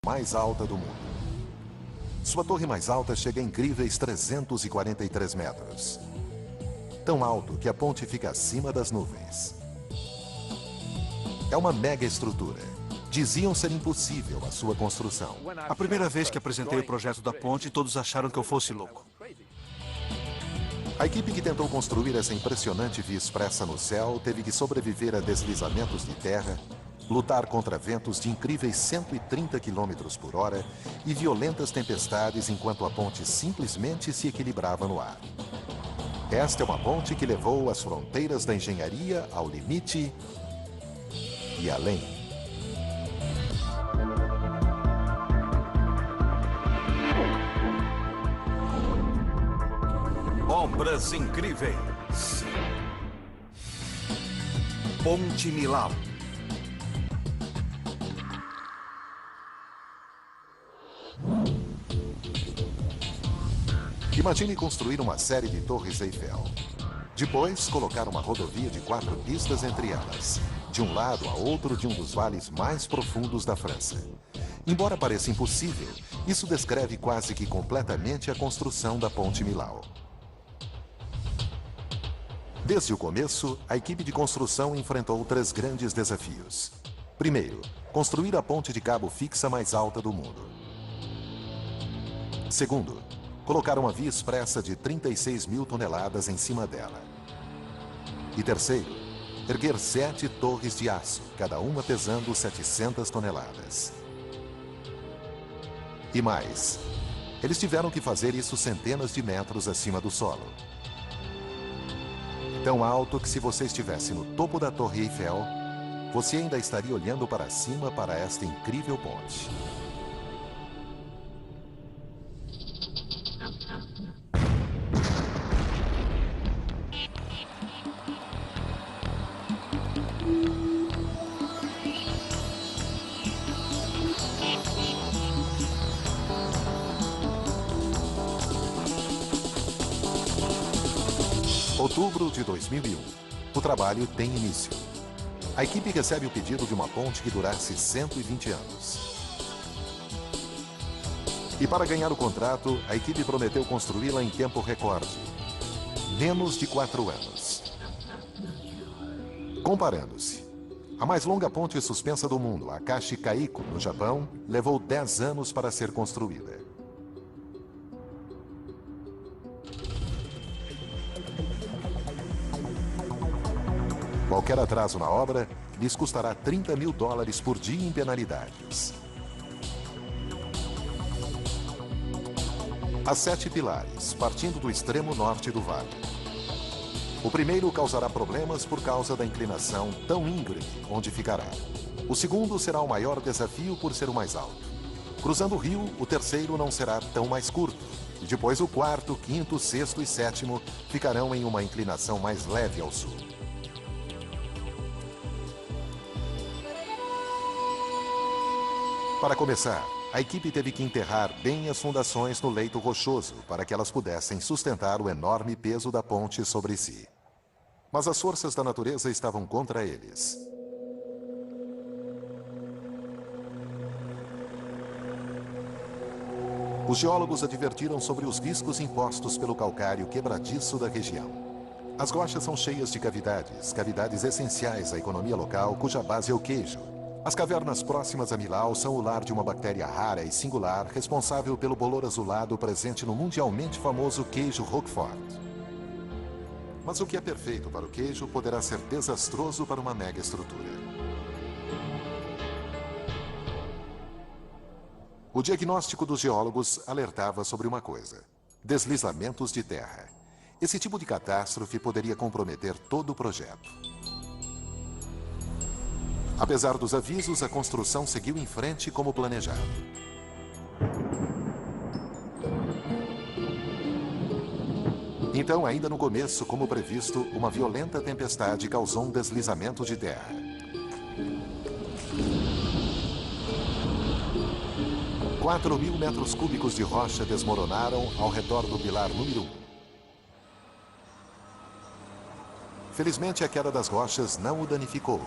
mais alta do mundo. Sua torre mais alta chega a incríveis 343 metros. Tão alto que a ponte fica acima das nuvens. É uma mega estrutura. Diziam ser impossível a sua construção. A primeira vez que apresentei o projeto da ponte, todos acharam que eu fosse louco. A equipe que tentou construir essa impressionante via expressa no céu teve que sobreviver a deslizamentos de terra, lutar contra ventos de incríveis 130 km por hora e violentas tempestades enquanto a ponte simplesmente se equilibrava no ar. Esta é uma ponte que levou as fronteiras da engenharia ao limite e além. Obras incríveis. Ponte Millau. Imagine construir uma série de torres Eiffel. Depois, colocar uma rodovia de 4 pistas entre elas, de um lado a outro de um dos vales mais profundos da França. Embora pareça impossível, isso descreve quase que completamente a construção da Ponte Millau. Desde o começo, a equipe de construção enfrentou 3 grandes desafios. Primeiro, construir a ponte de cabo fixa mais alta do mundo. Segundo, colocar uma via expressa de 36 mil toneladas em cima dela. E terceiro, erguer 7 torres de aço, cada uma pesando 700 toneladas. E mais, eles tiveram que fazer isso centenas de metros acima do solo. Tão alto que se você estivesse no topo da Torre Eiffel, você ainda estaria olhando para cima para esta incrível ponte. Outubro de 2001. O trabalho tem início. A equipe recebe o pedido de uma ponte que durasse 120 anos. E para ganhar o contrato, a equipe prometeu construí-la em tempo recorde. Menos de 4 anos. Comparando-se, a mais longa ponte suspensa do mundo, a Kashi-Kaiko, no Japão, levou 10 anos para ser construída. Qualquer atraso na obra lhes custará $30 mil por dia em penalidades. Há 7 pilares, partindo do extremo norte do vale. O primeiro causará problemas por causa da inclinação tão íngreme onde ficará. O segundo será o maior desafio por ser o mais alto. Cruzando o rio, o terceiro não será tão mais curto. E depois o quarto, quinto, sexto e sétimo ficarão em uma inclinação mais leve ao sul. Para começar, a equipe teve que enterrar bem as fundações no leito rochoso para que elas pudessem sustentar o enorme peso da ponte sobre si. Mas as forças da natureza estavam contra eles. Os geólogos advertiram sobre os riscos impostos pelo calcário quebradiço da região. As rochas são cheias de cavidades essenciais à economia local, cuja base é o queijo. As cavernas próximas a Millau são o lar de uma bactéria rara e singular responsável pelo bolor azulado presente no mundialmente famoso queijo Roquefort. Mas o que é perfeito para o queijo poderá ser desastroso para uma mega estrutura. O diagnóstico dos geólogos alertava sobre uma coisa: deslizamentos de terra. Esse tipo de catástrofe poderia comprometer todo o projeto. Apesar dos avisos, a construção seguiu em frente como planejado. Então, ainda no começo, como previsto, uma violenta tempestade causou um deslizamento de terra. – 4.000 metros cúbicos de rocha desmoronaram ao redor do pilar número 1. Felizmente, a queda das rochas não o danificou.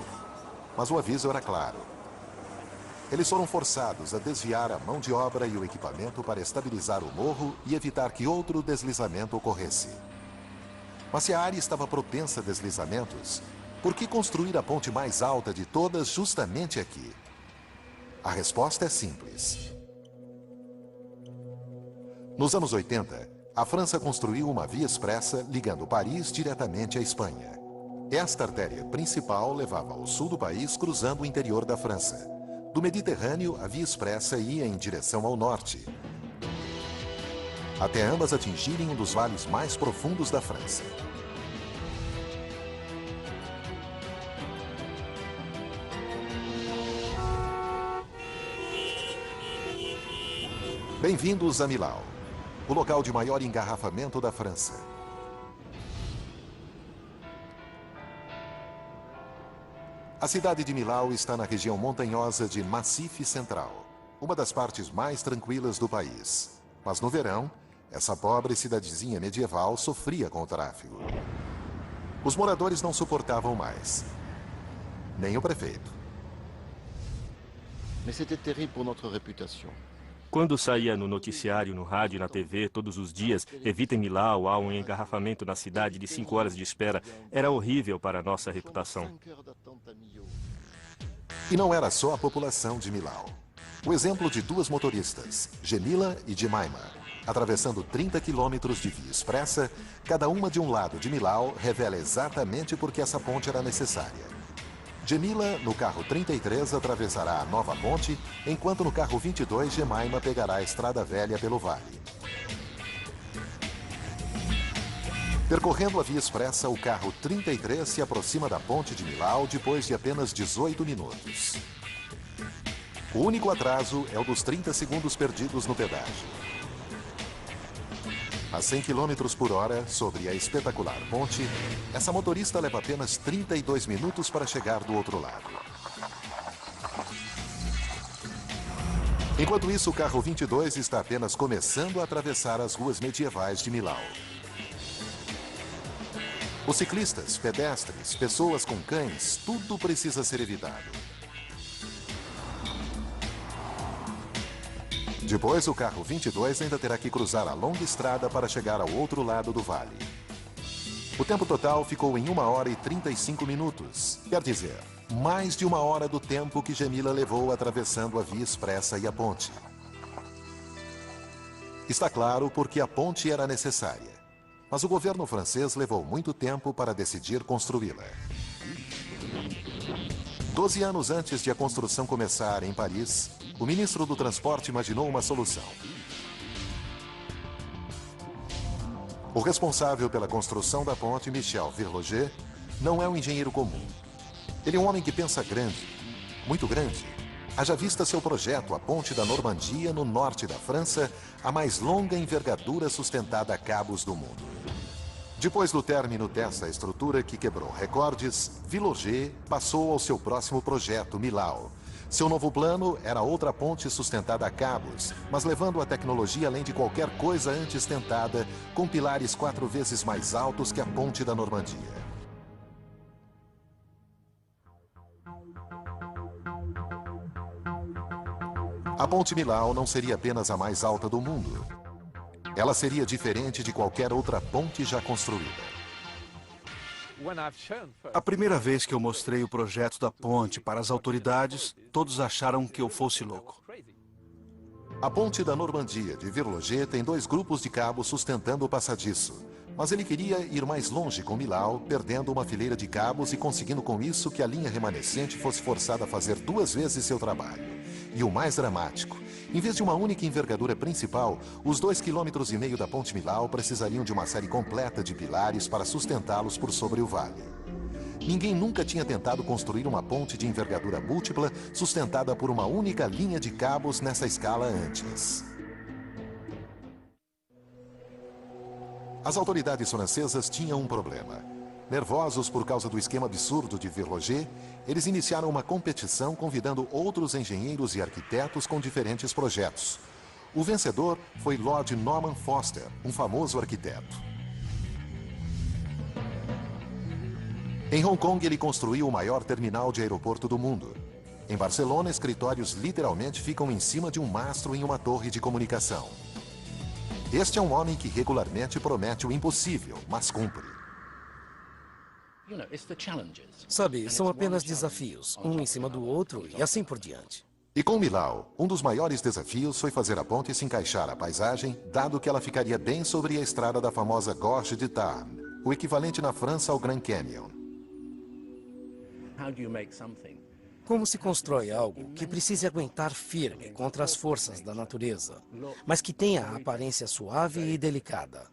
Mas o aviso era claro. Eles foram forçados a desviar a mão de obra e o equipamento para estabilizar o morro e evitar que outro deslizamento ocorresse. Mas se a área estava propensa a deslizamentos, por que construir a ponte mais alta de todas justamente aqui? A resposta é simples. Nos anos 80, a França construiu uma via expressa ligando Paris diretamente à Espanha. Esta artéria principal levava ao sul do país, cruzando o interior da França. Do Mediterrâneo, a via expressa ia em direção ao norte, até ambas atingirem um dos vales mais profundos da França. Bem-vindos a Millau, o local de maior engarrafamento da França. A cidade de Millau está na região montanhosa de Massif Central, uma das partes mais tranquilas do país. Mas no verão, essa pobre cidadezinha medieval sofria com o tráfego. Os moradores não suportavam mais, nem o prefeito. Mas c'était terrible pour notre réputation. Quando saía no noticiário, no rádio e na TV, todos os dias, evitem Millau, há um engarrafamento na cidade de 5 horas de espera, era horrível para a nossa reputação. E não era só a população de Millau. O exemplo de duas motoristas, Gemila e Jemima, atravessando 30 quilômetros de via expressa, cada uma de um lado de Millau, revela exatamente por que essa ponte era necessária. Gemila, no carro 33, atravessará a nova ponte, enquanto no carro 22, Jemima pegará a estrada velha pelo vale. Percorrendo a via expressa, o carro 33 se aproxima da ponte de Millau depois de apenas 18 minutos. O único atraso é o dos 30 segundos perdidos no pedágio. A 100 km por hora, sobre a espetacular ponte, essa motorista leva apenas 32 minutos para chegar do outro lado. Enquanto isso, o carro 22 está apenas começando a atravessar as ruas medievais de Millau. Os ciclistas, pedestres, pessoas com cães, tudo precisa ser evitado. Depois, o carro 22 ainda terá que cruzar a longa estrada para chegar ao outro lado do vale. O tempo total ficou em 1 hora e 35 minutos. Quer dizer, mais de 1 hora do tempo que Gemila levou atravessando a via expressa e a ponte. Está claro porque a ponte era necessária. Mas o governo francês levou muito tempo para decidir construí-la. 12 anos antes de a construção começar em Paris, o ministro do Transporte imaginou uma solução. O responsável pela construção da ponte, Michel Virloger, não é um engenheiro comum. Ele é um homem que pensa grande, muito grande. Haja vista seu projeto, a Ponte da Normandia, no norte da França, a mais longa envergadura sustentada a cabos do mundo. Depois do término dessa estrutura que quebrou recordes, Virloger passou ao seu próximo projeto, Millau. Seu novo plano era outra ponte sustentada a cabos, mas levando a tecnologia além de qualquer coisa antes tentada, com pilares 4 vezes mais altos que a Ponte da Normandia. A Ponte Millau não seria apenas a mais alta do mundo. Ela seria diferente de qualquer outra ponte já construída. A primeira vez que eu mostrei o projeto da ponte para as autoridades, todos acharam que eu fosse louco. A Ponte da Normandia de Virloger tem 2 grupos de cabos sustentando o passadiço. Mas ele queria ir mais longe com Millau, perdendo uma fileira de cabos e conseguindo com isso que a linha remanescente fosse forçada a fazer 2 vezes seu trabalho. E o mais dramático, em vez de uma única envergadura principal, os 2,5 km da Ponte Millau precisariam de uma série completa de pilares para sustentá-los por sobre o vale. Ninguém nunca tinha tentado construir uma ponte de envergadura múltipla sustentada por uma única linha de cabos nessa escala antes. As autoridades francesas tinham um problema. Nervosos por causa do esquema absurdo de Virloger, eles iniciaram uma competição convidando outros engenheiros e arquitetos com diferentes projetos. O vencedor foi Lord Norman Foster, um famoso arquiteto. Em Hong Kong, ele construiu o maior terminal de aeroporto do mundo. Em Barcelona, escritórios literalmente ficam em cima de um mastro em uma torre de comunicação. Este é um homem que regularmente promete o impossível, mas cumpre. Sabe, são apenas desafios, um em cima do outro e assim por diante. E com Millau, um dos maiores desafios foi fazer a ponte se encaixar à paisagem, dado que ela ficaria bem sobre a estrada da famosa Gorge de Tarn, o equivalente na França ao Grand Canyon. Como se constrói algo que precise aguentar firme contra as forças da natureza, mas que tenha a aparência suave e delicada?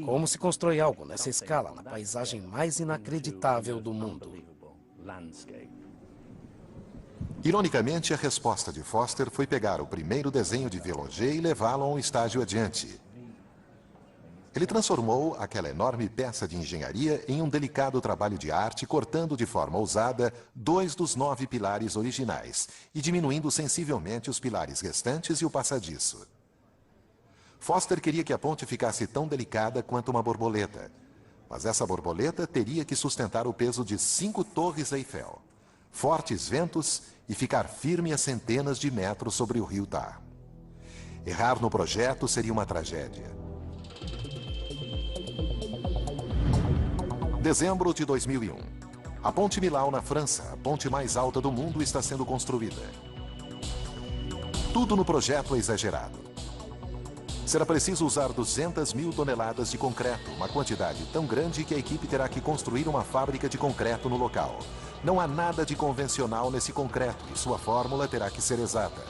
Como se constrói algo nessa escala na paisagem mais inacreditável do mundo? Ironicamente, a resposta de Foster foi pegar o primeiro desenho de Villanger e levá-lo a um estágio adiante. Ele transformou aquela enorme peça de engenharia em um delicado trabalho de arte, cortando de forma ousada 2 dos 9 pilares originais e diminuindo sensivelmente os pilares restantes e o passadiço. Foster queria que a ponte ficasse tão delicada quanto uma borboleta, mas essa borboleta teria que sustentar o peso de 5 torres Eiffel, fortes ventos e ficar firme a centenas de metros sobre o rio Tarn. Errar no projeto seria uma tragédia. Dezembro de 2001. A Ponte Millau, na França, a ponte mais alta do mundo, está sendo construída. Tudo no projeto é exagerado. Será preciso usar 200.000 toneladas de concreto, uma quantidade tão grande que a equipe terá que construir uma fábrica de concreto no local. Não há nada de convencional nesse concreto e sua fórmula terá que ser exata.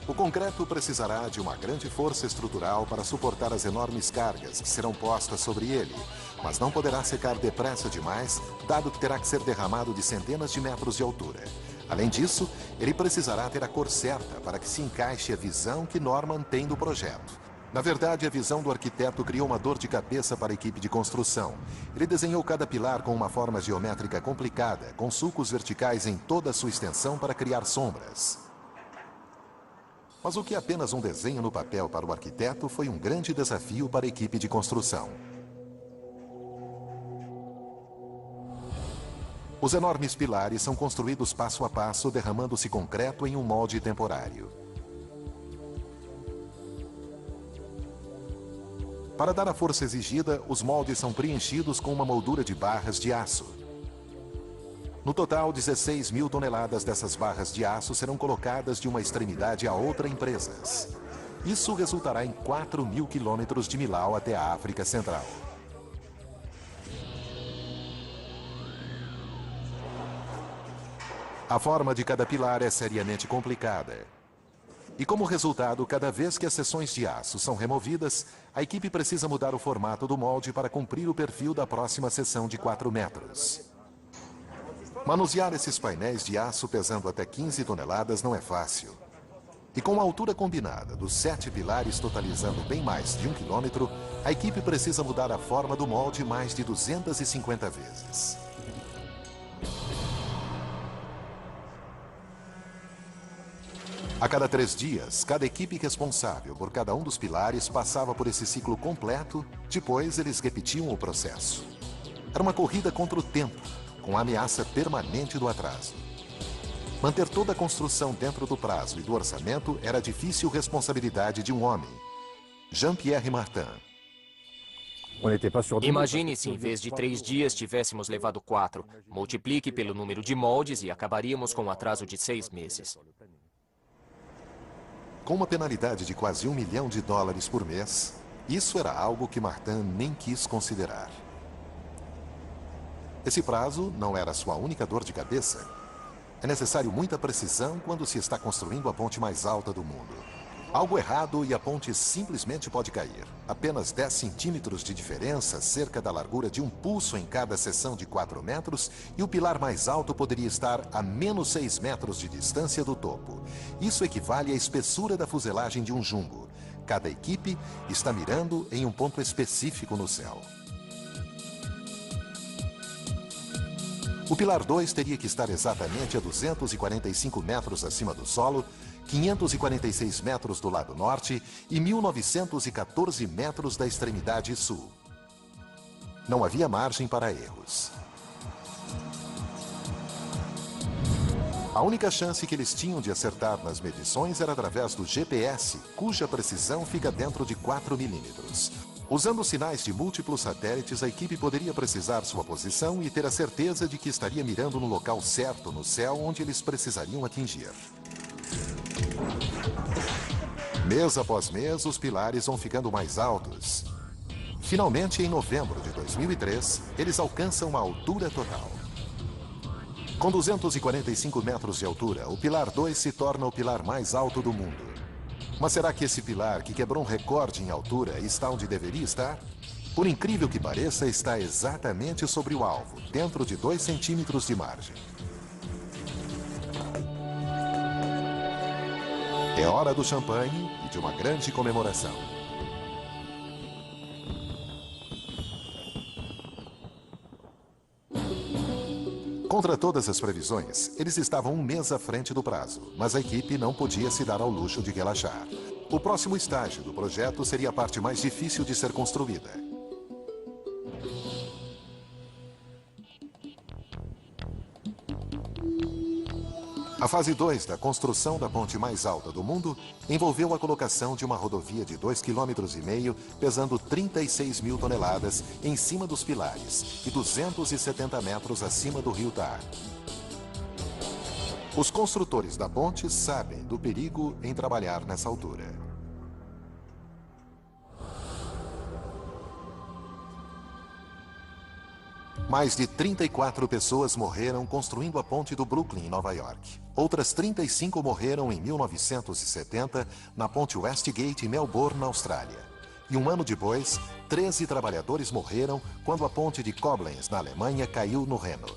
O concreto precisará de uma grande força estrutural para suportar as enormes cargas que serão postas sobre ele, mas não poderá secar depressa demais, dado que terá que ser derramado de centenas de metros de altura. Além disso, ele precisará ter a cor certa para que se encaixe a visão que Norman tem do projeto. Na verdade, a visão do arquiteto criou uma dor de cabeça para a equipe de construção. Ele desenhou cada pilar com uma forma geométrica complicada, com sulcos verticais em toda a sua extensão para criar sombras. Mas o que é apenas um desenho no papel para o arquiteto foi um grande desafio para a equipe de construção. Os enormes pilares são construídos passo a passo, derramando-se concreto em um molde temporário. Para dar a força exigida, os moldes são preenchidos com uma moldura de barras de aço. No total, 16.000 toneladas dessas barras de aço serão colocadas de uma extremidade a outra em presas. Isso resultará em 4.000 quilômetros de Millau até a África Central. A forma de cada pilar é seriamente complicada. E como resultado, cada vez que as seções de aço são removidas, a equipe precisa mudar o formato do molde para cumprir o perfil da próxima seção de 4 metros. Manusear esses painéis de aço pesando até 15 toneladas não é fácil. E com a altura combinada dos 7 pilares totalizando bem mais de 1 quilômetro, a equipe precisa mudar a forma do molde mais de 250 vezes. A cada 3 dias, cada equipe responsável por cada um dos pilares passava por esse ciclo completo, depois eles repetiam o processo. Era uma corrida contra o tempo, com a ameaça permanente do atraso. Manter toda a construção dentro do prazo e do orçamento era a difícil responsabilidade de um homem, Jean-Pierre Martin. Imagine se em vez de 3 dias tivéssemos levado 4. Multiplique pelo número de moldes e acabaríamos com um atraso de 6 meses. Com uma penalidade de quase $1 milhão por mês, isso era algo que Martin nem quis considerar. Esse prazo não era sua única dor de cabeça. É necessário muita precisão quando se está construindo a ponte mais alta do mundo. Algo errado e a ponte simplesmente pode cair. Apenas 10 centímetros de diferença, cerca da largura de um pulso em cada seção de 4 metros, e o pilar mais alto poderia estar a menos 6 metros de distância do topo. Isso equivale à espessura da fuselagem de um jumbo. Cada equipe está mirando em um ponto específico no céu. O pilar 2 teria que estar exatamente a 245 metros acima do solo, 546 metros do lado norte e 1.914 metros da extremidade sul. Não havia margem para erros. A única chance que eles tinham de acertar nas medições era através do GPS, cuja precisão fica dentro de 4 milímetros. Usando sinais de múltiplos satélites, a equipe poderia precisar sua posição e ter a certeza de que estaria mirando no local certo no céu onde eles precisariam atingir. Mês após mês, os pilares vão ficando mais altos. Finalmente, em novembro de 2003, eles alcançam a altura total. Com 245 metros de altura, o Pilar 2 se torna o pilar mais alto do mundo. Mas será que esse pilar, que quebrou um recorde em altura, está onde deveria estar? Por incrível que pareça, está exatamente sobre o alvo, dentro de 2 centímetros de margem. É hora do champanhe e de uma grande comemoração. Contra todas as previsões, eles estavam um mês à frente do prazo, mas a equipe não podia se dar ao luxo de relaxar. O próximo estágio do projeto seria a parte mais difícil de ser construída. A fase 2 da construção da ponte mais alta do mundo envolveu a colocação de uma rodovia de 2,5 km, pesando 36 mil toneladas em cima dos pilares e 270 metros acima do rio Tar. Os construtores da ponte sabem do perigo em trabalhar nessa altura. Mais de 34 pessoas morreram construindo a ponte do Brooklyn, em Nova York. Outras 35 morreram em 1970 na ponte Westgate, em Melbourne, na Austrália. E um ano depois, 13 trabalhadores morreram quando a ponte de Koblenz, na Alemanha, caiu no Reno.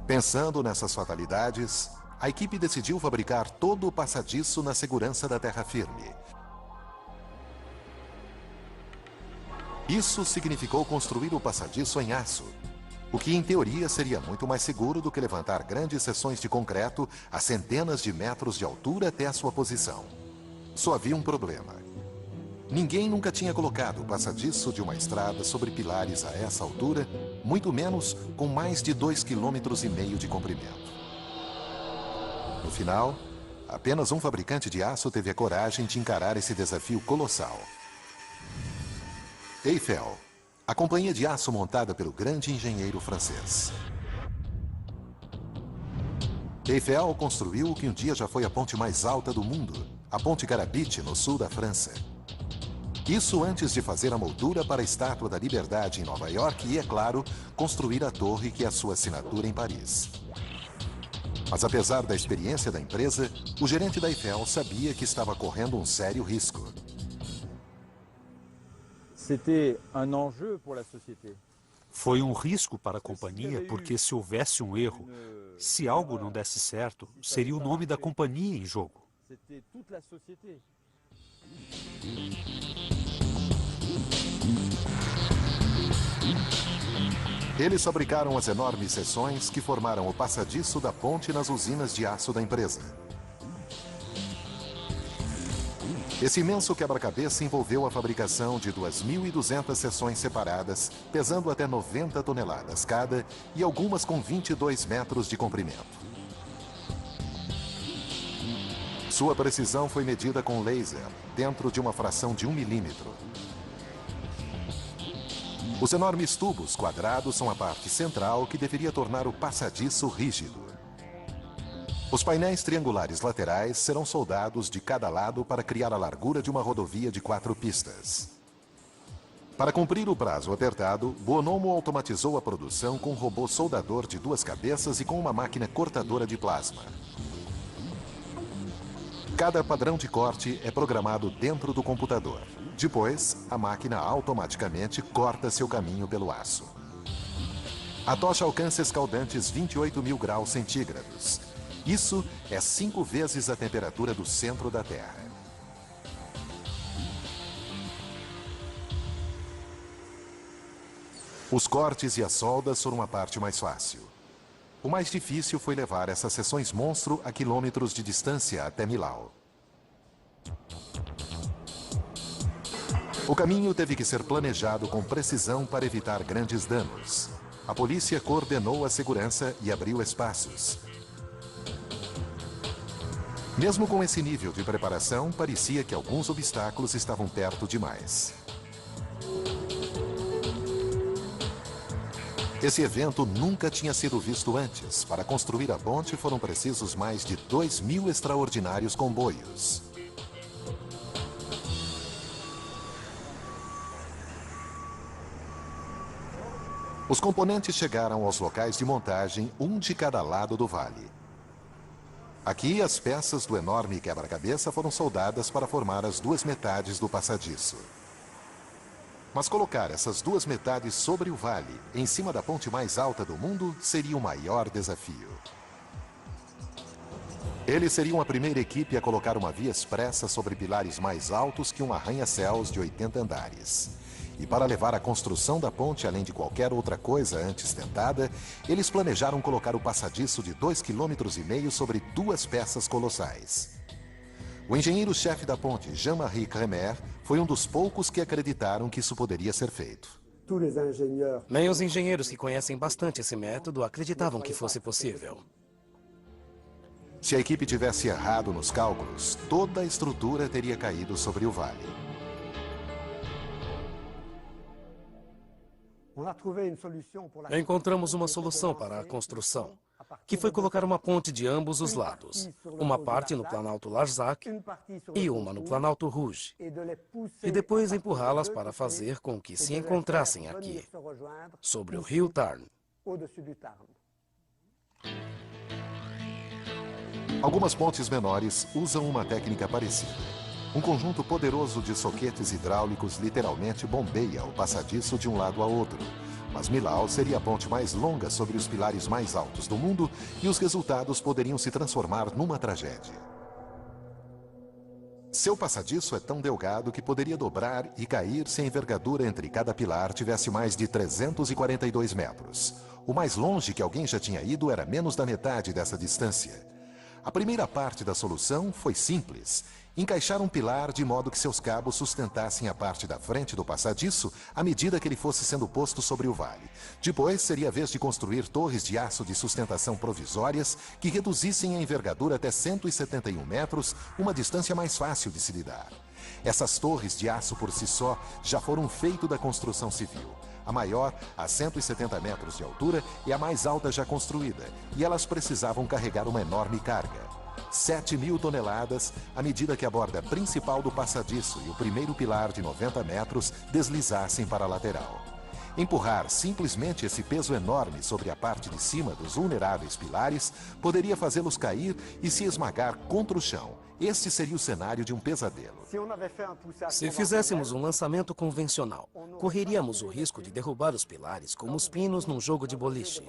Pensando nessas fatalidades, a equipe decidiu fabricar todo o passadiço na segurança da terra firme. Isso significou construir o passadiço em aço, o que em teoria seria muito mais seguro do que levantar grandes seções de concreto a centenas de metros de altura até a sua posição. Só havia um problema. Ninguém nunca tinha colocado o passadiço de uma estrada sobre pilares a essa altura, muito menos com mais de 2,5 km de comprimento. No final, apenas um fabricante de aço teve a coragem de encarar esse desafio colossal. Eiffel, a companhia de aço montada pelo grande engenheiro francês. Eiffel construiu o que um dia já foi a ponte mais alta do mundo, a Ponte Garabit, no sul da França. Isso antes de fazer a moldura para a Estátua da Liberdade em Nova York e, é claro, construir a torre que é a sua assinatura em Paris. Mas apesar da experiência da empresa, o gerente da Eiffel sabia que estava correndo um sério risco. Foi um risco para a companhia porque se houvesse um erro, se algo não desse certo, seria o nome da companhia em jogo. Eles fabricaram as enormes seções que formaram o passadiço da ponte nas usinas de aço da empresa. Esse imenso quebra-cabeça envolveu a fabricação de 2.200 seções separadas, pesando até 90 toneladas cada e algumas com 22 metros de comprimento. Sua precisão foi medida com laser, dentro de uma fração de 1 milímetro. Os enormes tubos quadrados são a parte central que deveria tornar o passadiço rígido. Os painéis triangulares laterais serão soldados de cada lado para criar a largura de uma rodovia de 4 pistas. Para cumprir o prazo apertado, Bonomo automatizou a produção com um robô soldador de 2 cabeças e com uma máquina cortadora de plasma. Cada padrão de corte é programado dentro do computador. Depois, a máquina automaticamente corta seu caminho pelo aço. A tocha alcança escaldantes 28.000 graus centígrados. Isso é 5 vezes a temperatura do centro da Terra. Os cortes e as soldas foram a parte mais fácil. O mais difícil foi levar essas seções monstro a quilômetros de distância até Millau. O caminho teve que ser planejado com precisão para evitar grandes danos. A polícia coordenou a segurança e abriu espaços. Mesmo com esse nível de preparação, parecia que alguns obstáculos estavam perto demais. Esse evento nunca tinha sido visto antes. Para construir a ponte foram precisos mais de 2.000 extraordinários comboios. Os componentes chegaram aos locais de montagem, um de cada lado do vale. Aqui, as peças do enorme quebra-cabeça foram soldadas para formar as duas metades do passadiço. Mas colocar essas duas metades sobre o vale, em cima da ponte mais alta do mundo, seria o maior desafio. Eles seriam a primeira equipe a colocar uma via expressa sobre pilares mais altos que um arranha-céus de 80 andares. E para levar a construção da ponte além de qualquer outra coisa antes tentada, eles planejaram colocar o passadiço de 2,5 km sobre duas peças colossais. O engenheiro-chefe da ponte, Jean-Marie Crémer, foi um dos poucos que acreditaram que isso poderia ser feito. Nem os engenheiros que conhecem bastante esse método acreditavam que fosse possível. Se a equipe tivesse errado nos cálculos, toda a estrutura teria caído sobre o vale. Encontramos uma solução para a construção, que foi colocar uma ponte de ambos os lados, uma parte no Planalto Larzac e uma no Planalto Rouge, e depois empurrá-las para fazer com que se encontrassem aqui, sobre o rio Tarn. Algumas pontes menores usam uma técnica parecida. Um conjunto poderoso de soquetes hidráulicos literalmente bombeia o passadiço de um lado a outro. Mas Millau seria a ponte mais longa sobre os pilares mais altos do mundo e os resultados poderiam se transformar numa tragédia. Seu passadiço é tão delgado que poderia dobrar e cair se a envergadura entre cada pilar tivesse mais de 342 metros. O mais longe que alguém já tinha ido era menos da metade dessa distância. A primeira parte da solução foi simples. Encaixar um pilar de modo que seus cabos sustentassem a parte da frente do passadiço à medida que ele fosse sendo posto sobre o vale. Depois, seria a vez de construir torres de aço de sustentação provisórias que reduzissem a envergadura até 171 metros, uma distância mais fácil de se lidar. Essas torres de aço por si só já foram um feito da construção civil. A maior, a 170 metros de altura, é a mais alta já construída, e elas precisavam carregar uma enorme carga. 7.000 toneladas, à medida que a borda principal do passadiço e o primeiro pilar de 90 metros deslizassem para a lateral. Empurrar simplesmente esse peso enorme sobre a parte de cima dos vulneráveis pilares poderia fazê-los cair e se esmagar contra o chão. Este seria o cenário de um pesadelo. Se fizéssemos um lançamento convencional, correríamos o risco de derrubar os pilares como os pinos num jogo de boliche.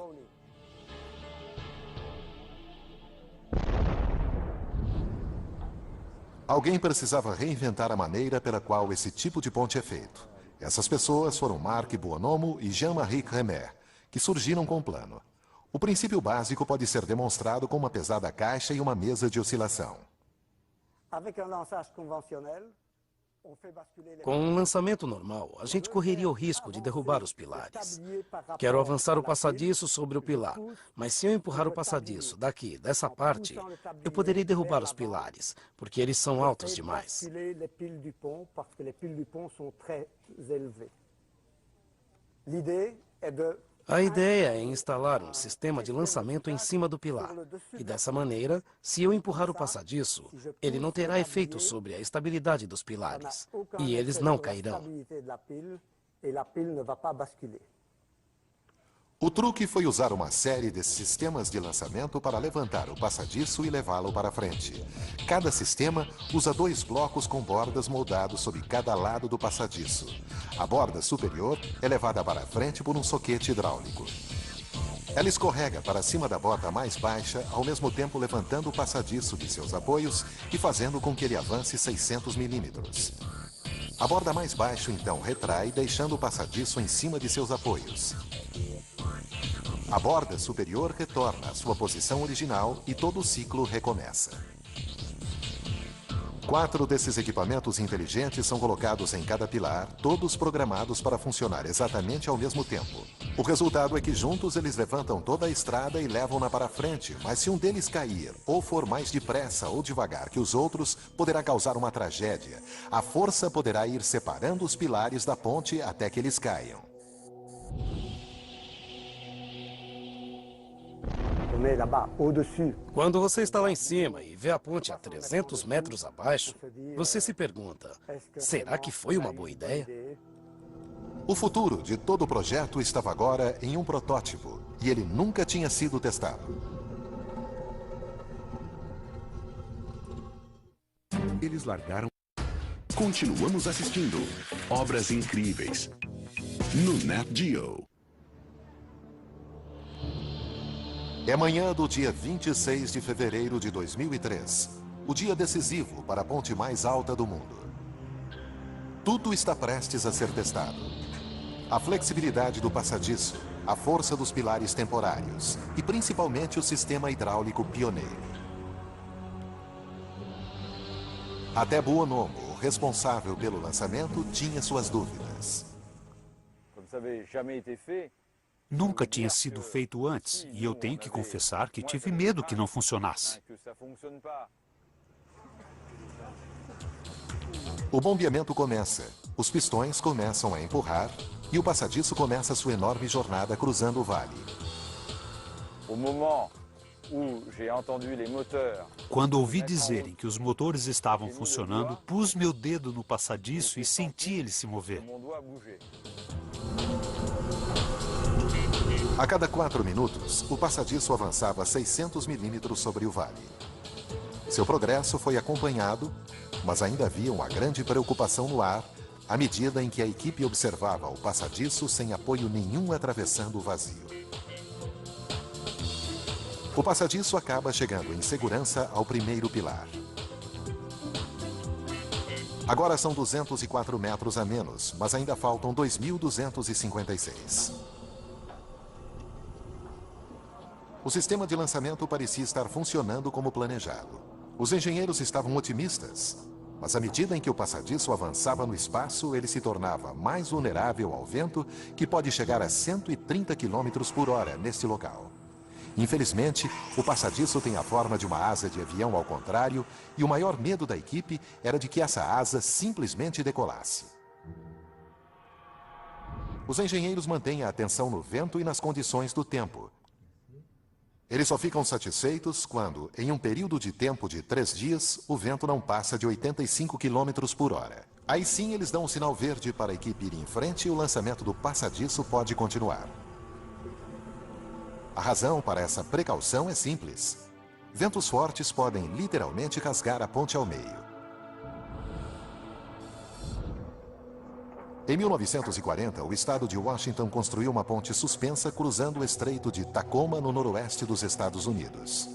Alguém precisava reinventar a maneira pela qual esse tipo de ponte é feito. Essas pessoas foram Marc Buonomo e Jean-Marie Crémer, que surgiram com o plano. O princípio básico pode ser demonstrado com uma pesada caixa e uma mesa de oscilação. Com um lançamento normal, a gente correria o risco de derrubar os pilares. Quero avançar o passadiço sobre o pilar, mas se eu empurrar o passadiço daqui, dessa parte, eu poderei derrubar os pilares, porque eles são altos demais. A ideia é instalar um sistema de lançamento em cima do pilar. E dessa maneira, se eu empurrar o passadiço, ele não terá efeito sobre a estabilidade dos pilares. E eles não cairão. O truque foi usar uma série de sistemas de lançamento para levantar o passadiço e levá-lo para frente. Cada sistema usa 2 blocos com bordas moldados sob cada lado do passadiço. A borda superior é levada para frente por um soquete hidráulico. Ela escorrega para cima da borda mais baixa, ao mesmo tempo levantando o passadiço de seus apoios e fazendo com que ele avance 600 milímetros. A borda mais baixa então retrai, deixando o passadiço em cima de seus apoios. A borda superior retorna à sua posição original e todo o ciclo recomeça. 4 desses equipamentos inteligentes são colocados em cada pilar, todos programados para funcionar exatamente ao mesmo tempo. O resultado é que juntos eles levantam toda a estrada e levam-na para frente, mas se um deles cair, ou for mais depressa ou devagar que os outros, poderá causar uma tragédia. A força poderá ir separando os pilares da ponte até que eles caiam. Quando você está lá em cima e vê a ponte a 300 metros abaixo, você se pergunta, será que foi uma boa ideia? O futuro de todo o projeto estava agora em um protótipo, e ele nunca tinha sido testado. Eles largaram. Continuamos assistindo Obras Incríveis no Nat Geo. É manhã do dia 26 de fevereiro de 2003, o dia decisivo para a ponte mais alta do mundo. Tudo está prestes a ser testado. A flexibilidade do passadiço, a força dos pilares temporários e principalmente o sistema hidráulico pioneiro. Até Buonomo, o responsável pelo lançamento, tinha suas dúvidas. Nunca tinha sido feito antes, e eu tenho que confessar que tive medo que não funcionasse. O bombeamento começa, os pistões começam a empurrar e o passadiço começa sua enorme jornada cruzando o vale. Quando ouvi dizerem que os motores estavam funcionando, pus meu dedo no passadiço e senti ele se mover. A cada 4 minutos, o passadiço avançava 600 milímetros sobre o vale. Seu progresso foi acompanhado, mas ainda havia uma grande preocupação no ar, à medida em que a equipe observava o passadiço sem apoio nenhum atravessando o vazio. O passadiço acaba chegando em segurança ao primeiro pilar. Agora são 204 metros a menos, mas ainda faltam 2.256. O sistema de lançamento parecia estar funcionando como planejado. Os engenheiros estavam otimistas, mas à medida em que o passadiço avançava no espaço, ele se tornava mais vulnerável ao vento, que pode chegar a 130 km por hora neste local. Infelizmente, o passadiço tem a forma de uma asa de avião ao contrário, e o maior medo da equipe era de que essa asa simplesmente decolasse. Os engenheiros mantêm a atenção no vento e nas condições do tempo. Eles só ficam satisfeitos quando, em um período de tempo de 3 dias, o vento não passa de 85 km por hora. Aí sim eles dão um sinal verde para a equipe ir em frente e o lançamento do passadiço pode continuar. A razão para essa precaução é simples. Ventos fortes podem literalmente rasgar a ponte ao meio. Em 1940, o estado de Washington construiu uma ponte suspensa cruzando o estreito de Tacoma, no noroeste dos Estados Unidos.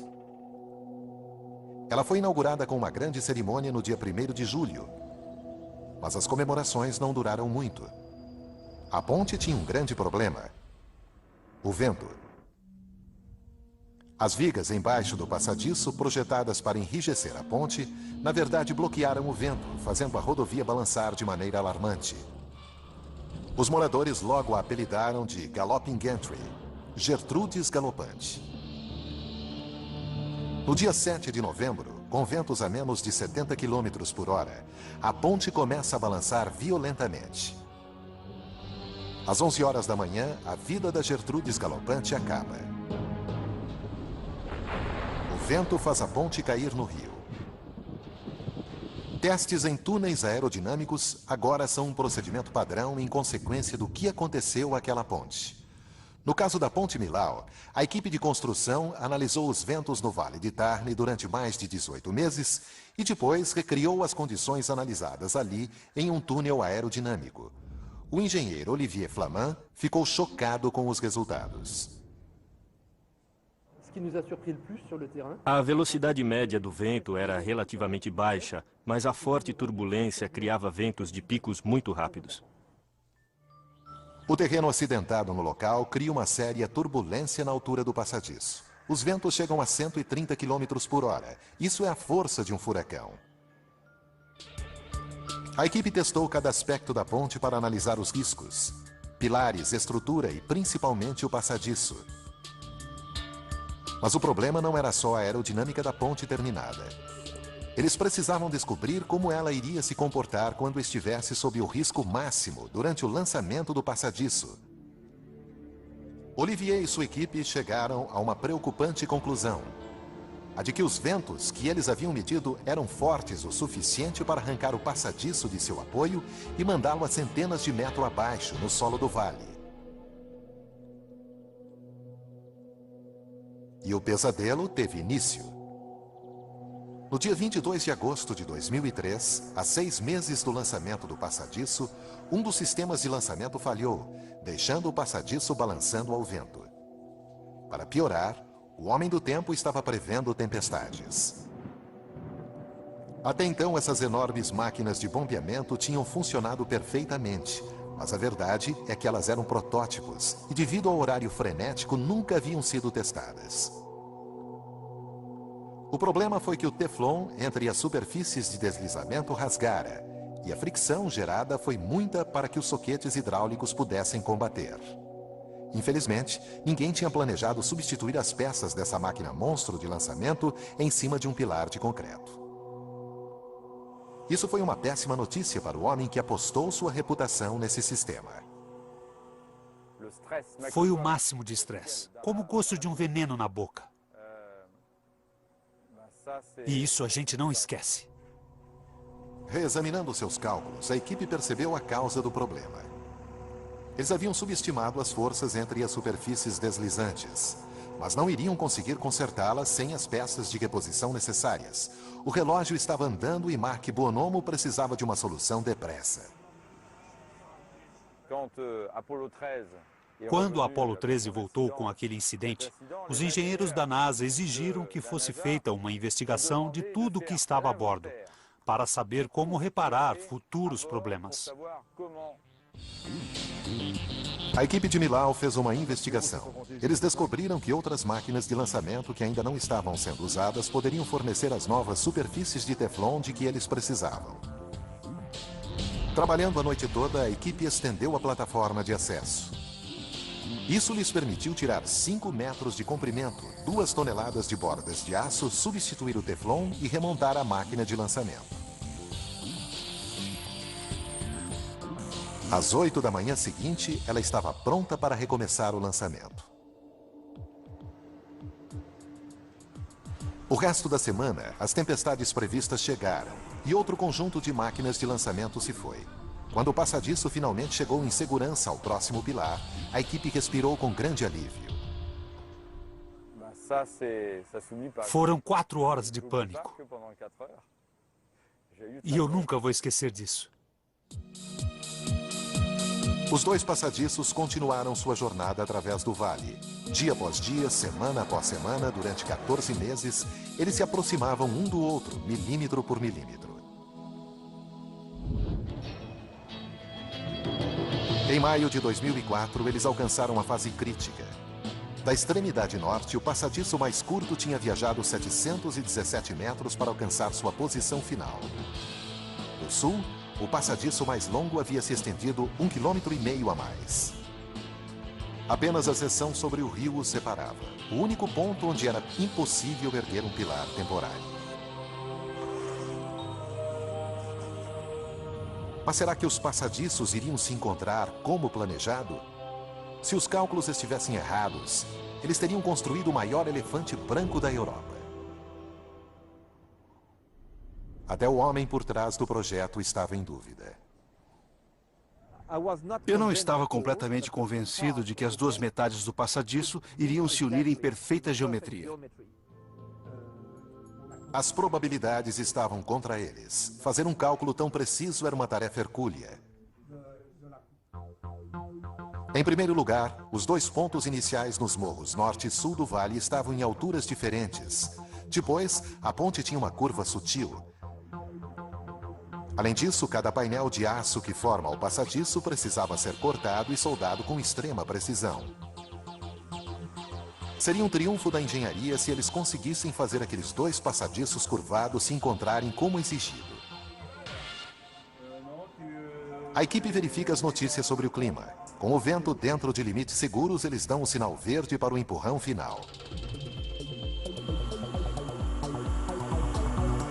Ela foi inaugurada com uma grande cerimônia no dia 1º de julho. Mas as comemorações não duraram muito. A ponte tinha um grande problema: o vento. As vigas embaixo do passadiço, projetadas para enrijecer a ponte, na verdade bloquearam o vento, fazendo a rodovia balançar de maneira alarmante. Os moradores logo a apelidaram de Galloping Gantry, Gertrudes Galopante. No dia 7 de novembro, com ventos a menos de 70 km por hora, a ponte começa a balançar violentamente. Às 11 horas da manhã, a vida da Gertrudes Galopante acaba. O vento faz a ponte cair no rio. Testes em túneis aerodinâmicos agora são um procedimento padrão em consequência do que aconteceu àquela ponte. No caso da Ponte Millau, a equipe de construção analisou os ventos no Vale de Tarn durante mais de 18 meses e depois recriou as condições analisadas ali em um túnel aerodinâmico. O engenheiro Olivier Flamand ficou chocado com os resultados. A velocidade média do vento era relativamente baixa, mas a forte turbulência criava ventos de picos muito rápidos. O terreno acidentado no local cria uma séria turbulência na altura do passadiço. Os ventos chegam a 130 km por hora. Isso é a força de um furacão. A equipe testou cada aspecto da ponte para analisar os riscos: pilares, estrutura e principalmente o passadiço. Mas o problema não era só a aerodinâmica da ponte terminada. Eles precisavam descobrir como ela iria se comportar quando estivesse sob o risco máximo durante o lançamento do passadiço. Olivier e sua equipe chegaram a uma preocupante conclusão: a de que os ventos que eles haviam medido eram fortes o suficiente para arrancar o passadiço de seu apoio e mandá-lo a centenas de metros abaixo, no solo do vale. E o pesadelo teve início. No dia 22 de agosto de 2003, a 6 meses do lançamento do passadiço, um dos sistemas de lançamento falhou, deixando o passadiço balançando ao vento. Para piorar, o Homem do Tempo estava prevendo tempestades. Até então, essas enormes máquinas de bombeamento tinham funcionado perfeitamente, mas a verdade é que elas eram protótipos e, devido ao horário frenético, nunca haviam sido testadas. O problema foi que o teflon entre as superfícies de deslizamento rasgara, e a fricção gerada foi muita para que os soquetes hidráulicos pudessem combater. Infelizmente, ninguém tinha planejado substituir as peças dessa máquina monstro de lançamento em cima de um pilar de concreto. Isso foi uma péssima notícia para o homem que apostou sua reputação nesse sistema. Foi o máximo de estresse, como o gosto de um veneno na boca. E isso a gente não esquece. Reexaminando seus cálculos, a equipe percebeu a causa do problema. Eles haviam subestimado as forças entre as superfícies deslizantes, mas não iriam conseguir consertá-las sem as peças de reposição necessárias. O relógio estava andando e Marc Bonomo precisava de uma solução depressa. Quando o Apollo 13 voltou com aquele incidente, os engenheiros da NASA exigiram que fosse feita uma investigação de tudo o que estava a bordo, para saber como reparar futuros problemas. A equipe de Millau fez uma investigação. Eles descobriram que outras máquinas de lançamento que ainda não estavam sendo usadas poderiam fornecer as novas superfícies de teflon de que eles precisavam. Trabalhando a noite toda, a equipe estendeu a plataforma de acesso. Isso lhes permitiu tirar 5 metros de comprimento, 2 toneladas de bordas de aço, substituir o teflon e remontar a máquina de lançamento. Às 8 da manhã seguinte, ela estava pronta para recomeçar o lançamento. O resto da semana, as tempestades previstas chegaram e outro conjunto de máquinas de lançamento se foi. Quando o passadiço finalmente chegou em segurança ao próximo pilar, a equipe respirou com grande alívio. Foram 4 horas de pânico. E eu nunca vou esquecer disso. Os 2 passadiços continuaram sua jornada através do vale. Dia após dia, semana após semana, durante 14 meses, eles se aproximavam um do outro, milímetro por milímetro. Em maio de 2004, eles alcançaram a fase crítica. Da extremidade norte, o passadiço mais curto tinha viajado 717 metros para alcançar sua posição final. Do sul, o passadiço mais longo havia se estendido 1,5 km a mais. Apenas a seção sobre o rio os separava, o único ponto onde era impossível erguer um pilar temporário. Mas será que os passadiços iriam se encontrar como planejado? Se os cálculos estivessem errados, eles teriam construído o maior elefante branco da Europa. Até o homem por trás do projeto estava em dúvida. Eu não estava completamente convencido de que as 2 metades do passadiço iriam se unir em perfeita geometria. As probabilidades estavam contra eles. Fazer um cálculo tão preciso era uma tarefa hercúlea. Em primeiro lugar, os 2 pontos iniciais nos morros norte e sul do vale estavam em alturas diferentes. Depois, a ponte tinha uma curva sutil. Além disso, cada painel de aço que forma o passadiço precisava ser cortado e soldado com extrema precisão. Seria um triunfo da engenharia se eles conseguissem fazer aqueles 2 passadiços curvados se encontrarem como exigido. A equipe verifica as notícias sobre o clima. Com o vento dentro de limites seguros, eles dão o sinal verde para o empurrão final.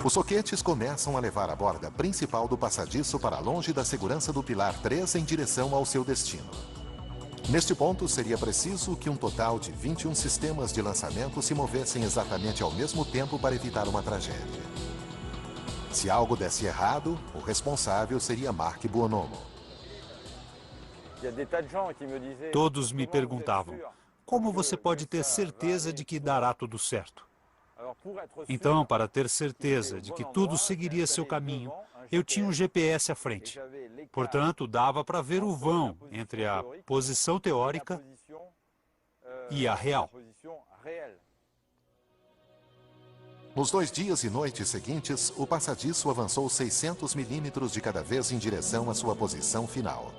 Os soquetes começam a levar a borda principal do passadiço para longe da segurança do pilar 3 em direção ao seu destino. Neste ponto, seria preciso que um total de 21 sistemas de lançamento se movessem exatamente ao mesmo tempo para evitar uma tragédia. Se algo desse errado, o responsável seria Mark Buonomo. Todos me perguntavam, como você pode ter certeza de que dará tudo certo? Então, para ter certeza de que tudo seguiria seu caminho, eu tinha um GPS à frente. Portanto, dava para ver o vão entre a posição teórica e a real. Nos 2 dias e noites seguintes, o passadiço avançou 600 milímetros de cada vez em direção à sua posição final.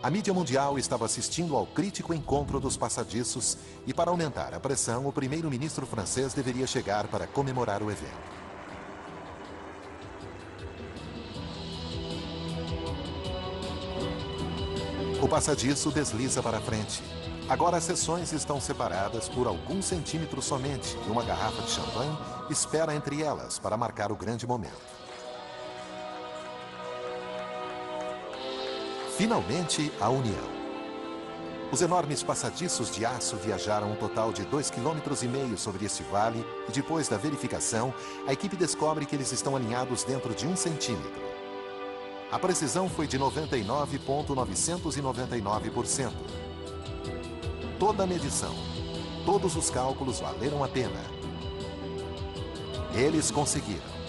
A mídia mundial estava assistindo ao crítico encontro dos passadiços e, para aumentar a pressão, o primeiro-ministro francês deveria chegar para comemorar o evento. O passadiço desliza para frente. Agora as seções estão separadas por alguns centímetros somente e uma garrafa de champanhe espera entre elas para marcar o grande momento. Finalmente, a união. Os enormes passadiços de aço viajaram um total de 2,5 km sobre este vale e, depois da verificação, a equipe descobre que eles estão alinhados dentro de 1 centímetro. A precisão foi de 99,999%. Toda a medição, todos os cálculos valeram a pena. Eles conseguiram.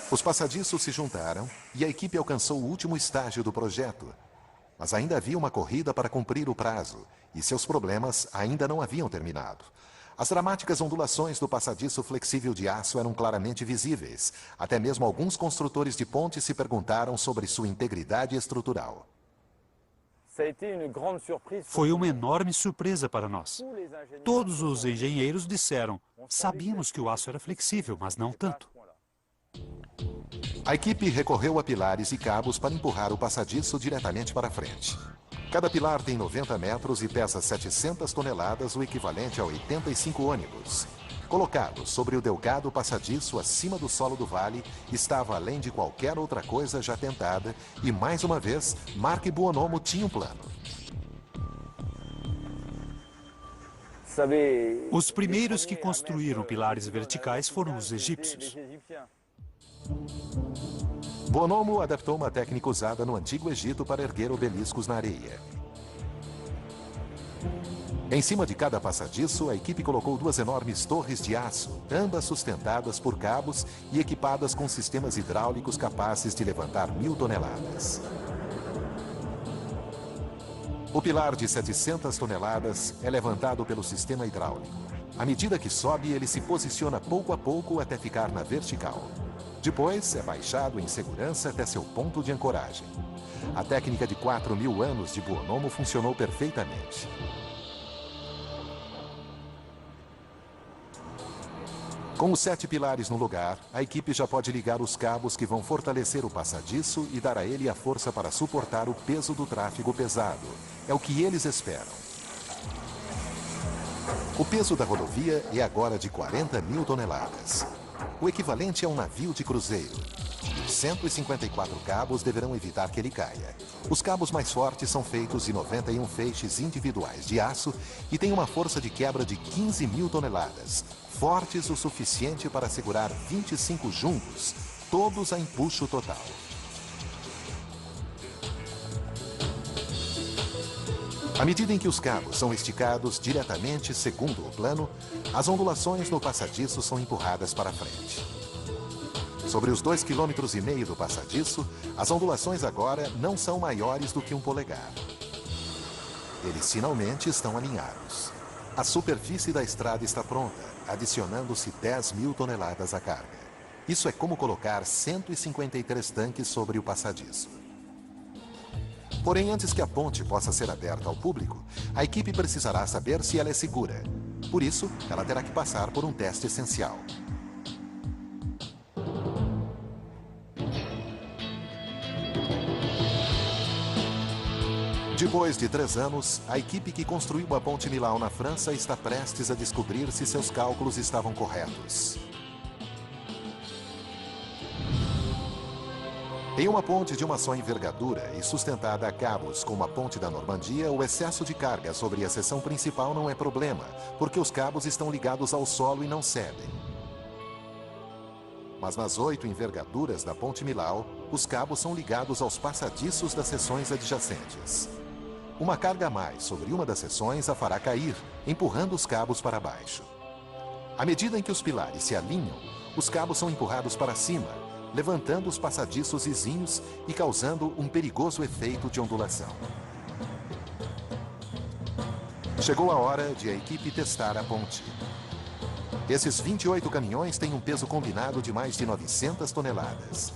Os passadiços se juntaram e a equipe alcançou o último estágio do projeto. Mas ainda havia uma corrida para cumprir o prazo e seus problemas ainda não haviam terminado. As dramáticas ondulações do passadiço flexível de aço eram claramente visíveis. Até mesmo alguns construtores de pontes se perguntaram sobre sua integridade estrutural. Foi uma enorme surpresa para nós. Todos os engenheiros disseram, sabíamos que o aço era flexível, mas não tanto. A equipe recorreu a pilares e cabos para empurrar o passadiço diretamente para frente. Cada pilar tem 90 metros e pesa 700 toneladas, o equivalente a 85 ônibus. Colocado sobre o delgado passadiço acima do solo do vale, estava além de qualquer outra coisa já tentada e, mais uma vez, Mark Buonomo tinha um plano. Os primeiros que construíram pilares verticais foram os egípcios. Buonomo adaptou uma técnica usada no Antigo Egito para erguer obeliscos na areia. Em cima de cada passadiço, a equipe colocou 2 enormes torres de aço, ambas sustentadas por cabos e equipadas com sistemas hidráulicos capazes de levantar 1000 toneladas. O pilar de 700 toneladas é levantado pelo sistema hidráulico. À medida que sobe, ele se posiciona pouco a pouco até ficar na vertical. Depois, é baixado em segurança até seu ponto de ancoragem. A técnica de 4.000 anos de Buonomo funcionou perfeitamente. Com os 7 pilares no lugar, a equipe já pode ligar os cabos que vão fortalecer o passadiço e dar a ele a força para suportar o peso do tráfego pesado. É o que eles esperam. O peso da rodovia é agora de 40.000 toneladas. O equivalente a um navio de cruzeiro. 154 cabos deverão evitar que ele caia. Os cabos mais fortes são feitos de 91 feixes individuais de aço e têm uma força de quebra de 15.000 toneladas, fortes o suficiente para segurar 25 jumbos, todos a empuxo total. À medida em que os cabos são esticados diretamente segundo o plano, as ondulações no passadiço são empurradas para frente. Sobre os 2,5 km do passadiço, as ondulações agora não são maiores do que 1 polegar. Eles finalmente estão alinhados. A superfície da estrada está pronta, adicionando-se 10.000 toneladas à carga. Isso é como colocar 153 tanques sobre o passadiço. Porém, antes que a ponte possa ser aberta ao público, a equipe precisará saber se ela é segura. Por isso, ela terá que passar por um teste essencial. Depois de 3 anos, a equipe que construiu a Ponte Millau na França está prestes a descobrir se seus cálculos estavam corretos. Em uma ponte de uma só envergadura e sustentada a cabos como a Ponte da Normandia, o excesso de carga sobre a seção principal não é problema, porque os cabos estão ligados ao solo e não cedem. Mas nas 8 envergaduras da Ponte Millau, os cabos são ligados aos passadiços das seções adjacentes. Uma carga a mais sobre uma das seções a fará cair, empurrando os cabos para baixo. À medida em que os pilares se alinham, os cabos são empurrados para cima, levantando os passadiços vizinhos e causando um perigoso efeito de ondulação. Chegou a hora de a equipe testar a ponte. Esses 28 caminhões têm um peso combinado de mais de 900 toneladas.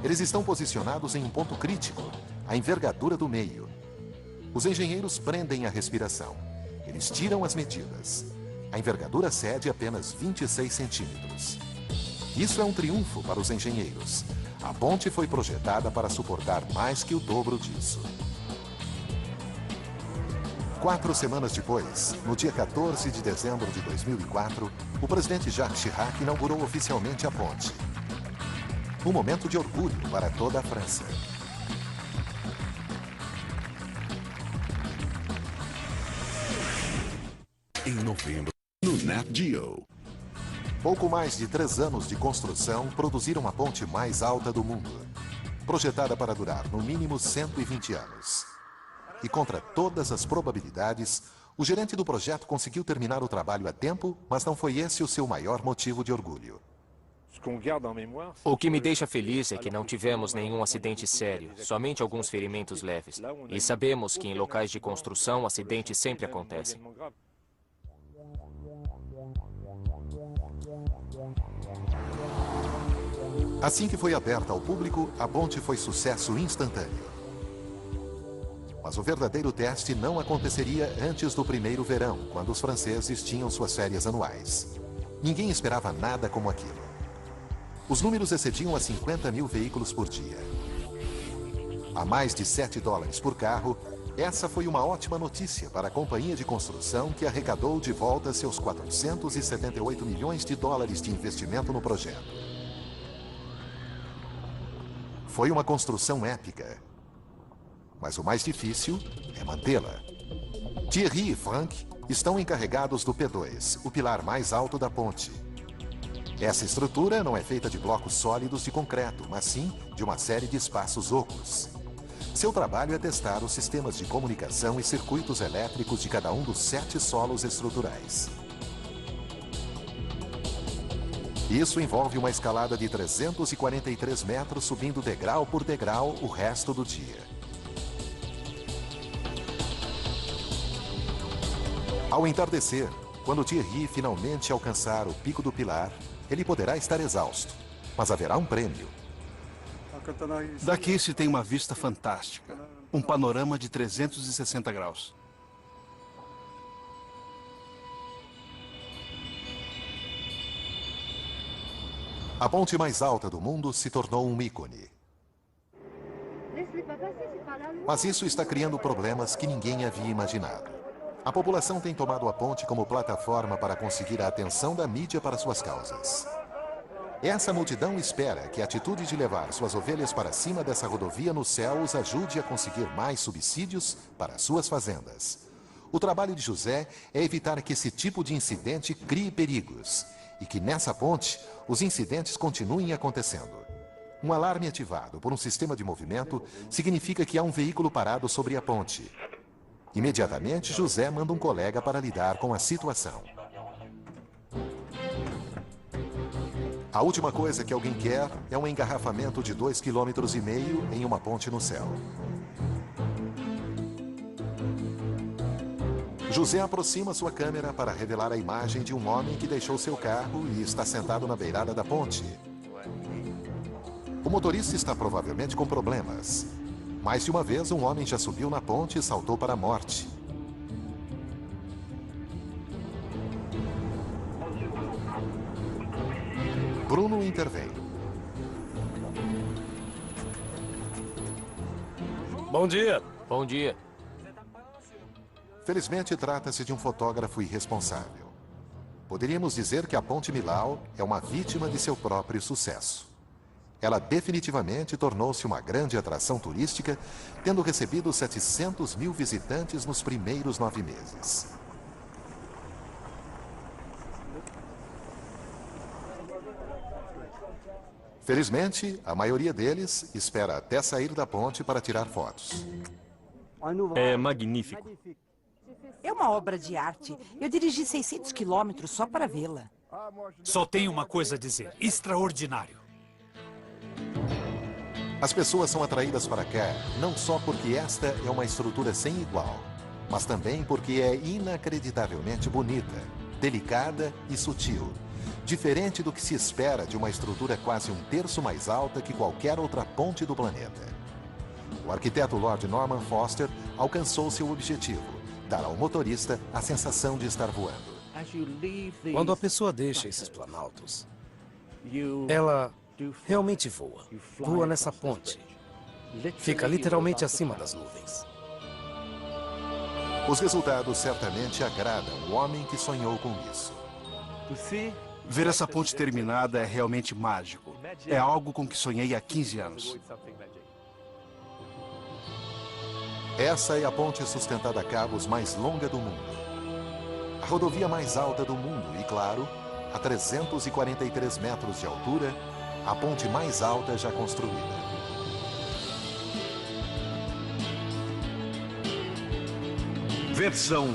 Eles estão posicionados em um ponto crítico, a envergadura do meio. Os engenheiros prendem a respiração. Eles tiram as medidas. A envergadura cede apenas 26 centímetros. Isso é um triunfo para os engenheiros. A ponte foi projetada para suportar mais que o dobro disso. 4 semanas depois, no dia 14 de dezembro de 2004, o presidente Jacques Chirac inaugurou oficialmente a ponte. Um momento de orgulho para toda a França. Em novembro, no Nat Geo. Pouco mais de 3 anos de construção produziram a ponte mais alta do mundo, projetada para durar no mínimo 120 anos. E contra todas as probabilidades, o gerente do projeto conseguiu terminar o trabalho a tempo, mas não foi esse o seu maior motivo de orgulho. O que me deixa feliz é que não tivemos nenhum acidente sério, somente alguns ferimentos leves. E sabemos que em locais de construção, acidentes sempre acontecem. Assim que foi aberta ao público, a ponte foi sucesso instantâneo. Mas o verdadeiro teste não aconteceria antes do primeiro verão, quando os franceses tinham suas férias anuais. Ninguém esperava nada como aquilo. Os números excediam a 50 mil veículos por dia. A mais de $7 por carro, essa foi uma ótima notícia para a companhia de construção que arrecadou de volta seus $478 milhões de investimento no projeto. Foi uma construção épica. Mas o mais difícil é mantê-la. Thierry e Franck estão encarregados do P2, o pilar mais alto da ponte. Essa estrutura não é feita de blocos sólidos de concreto, mas sim de uma série de espaços ocos. Seu trabalho é testar os sistemas de comunicação e circuitos elétricos de cada um dos 7 solos estruturais. Isso envolve uma escalada de 343 metros subindo degrau por degrau o resto do dia. Ao entardecer, quando Thierry finalmente alcançar o pico do pilar, ele poderá estar exausto, mas haverá um prêmio. Daqui se tem uma vista fantástica. Um panorama de 360 graus. A ponte mais alta do mundo se tornou um ícone. Mas isso está criando problemas que ninguém havia imaginado. A população tem tomado a ponte como plataforma para conseguir a atenção da mídia para suas causas. Essa multidão espera que a atitude de levar suas ovelhas para cima dessa rodovia no céu os ajude a conseguir mais subsídios para suas fazendas. O trabalho de José é evitar que esse tipo de incidente crie perigos e que nessa ponte os incidentes continuem acontecendo. Um alarme ativado por um sistema de movimento significa que há um veículo parado sobre a ponte. Imediatamente, José manda um colega para lidar com a situação. A última coisa que alguém quer é um engarrafamento de 2,5 km em uma ponte no céu. José aproxima sua câmera para revelar a imagem de um homem que deixou seu carro e está sentado na beirada da ponte. O motorista está provavelmente com problemas. Mais de uma vez, um homem já subiu na ponte e saltou para a morte. Bruno intervém. Bom dia. Bom dia. Felizmente, trata-se de um fotógrafo irresponsável. Poderíamos dizer que a Ponte Millau é uma vítima de seu próprio sucesso. Ela definitivamente tornou-se uma grande atração turística, tendo recebido 700 mil visitantes nos primeiros 9 meses. Felizmente, a maioria deles espera até sair da ponte para tirar fotos. É magnífico. É uma obra de arte. Eu dirigi 600 quilômetros só para vê-la. Só tenho uma coisa a dizer. Extraordinário. As pessoas são atraídas para cá não só porque esta é uma estrutura sem igual, mas também porque é inacreditavelmente bonita, delicada e sutil, diferente do que se espera de uma estrutura quase 1/3 mais alta que qualquer outra ponte do planeta. O arquiteto Lord Norman Foster alcançou seu objetivo, dar ao motorista a sensação de estar voando. Quando a pessoa deixa esses planaltos, ela realmente voa. Voa nessa ponte. Fica literalmente acima das nuvens. Os resultados certamente agradam o homem que sonhou com isso. Ver essa ponte terminada é realmente mágico. É algo com que sonhei há 15 anos. Essa é a ponte sustentada a cabos mais longa do mundo. A rodovia mais alta do mundo e, claro, a 343 metros de altura, a ponte mais alta já construída. Versão